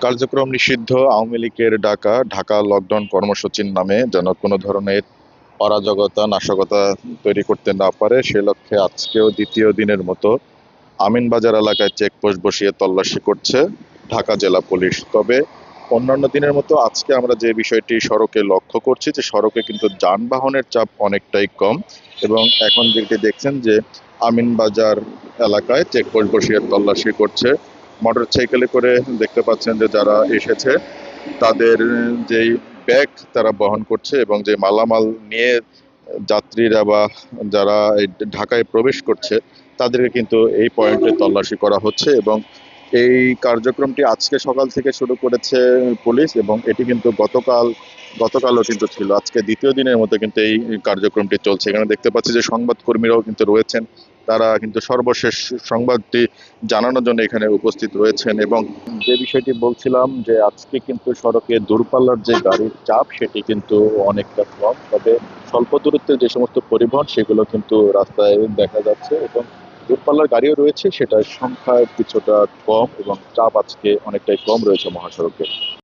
কার্যক্রম নিষিদ্ধ আওয়ামী লীগের ডাকা ঢাকা লকডাউন কর্মসূচির নামে যেন কোনো ধরনের অরাজকতা নাশকতা তৈরি করতে না পারে সে লক্ষ্যে আজকেও দ্বিতীয় দিনের মতো আমিনবাজার এলাকায় চেকপোস্ট বসিয়ে তল্লাশি করছে ঢাকা জেলা পুলিশ। তবে অন্যান্য দিনের মতো আজকে আমরা যে বিষয়টি সড়কে লক্ষ্য করছি যে সড়কে কিন্তু যানবাহনের চাপ অনেকটাই কম, এবং এখন যেটি দেখছেন যে আমিনবাজার এলাকায় চেকপোস্ট বসিয়ে তল্লাশি করছে মোটরসাইকেলে করে। দেখতে পাচ্ছেন যে যারা এসেছে তাদের যেই ব্যাগ তারা বহন করছে এবং যে মালামাল নিয়ে যাত্রীরা বা যারা এই ঢাকায় প্রবেশ করছে তাদেরকে কিন্তু এই পয়েন্টে তল্লাশি করা হচ্ছে। এবং এই কার্যক্রমটি আজকে সকাল থেকে শুরু করেছে পুলিশ, এবং এটি কিন্তু গতকালও কিন্তু ছিল। আজকে দ্বিতীয় দিনের মতো কিন্তু এই কার্যক্রমটি চলছে। এখানে দেখতে পাচ্ছি যে সংবাদকর্মীরাও কিন্তু রয়েছেন, তারা কিন্তু সর্বশেষ সংবাদটি জানানোর জন্য এখানে উপস্থিত রয়েছেন। এবং যে বিষয়টি বলছিলাম যে আজকে কিন্তু সড়কে দূরপাল্লার যে গাড়ির চাপ সেটি কিন্তু অনেকটা কম, তবে স্বল্প দূরত্বের যে সমস্ত পরিবহন সেগুলো কিন্তু রাস্তায় দেখা যাচ্ছে, এবং দূরপাল্লার গাড়িও রয়েছে, সেটার সংখ্যা কিছুটা কম এবং চাপ আজকে অনেকটাই কম রয়েছে মহাসড়কে।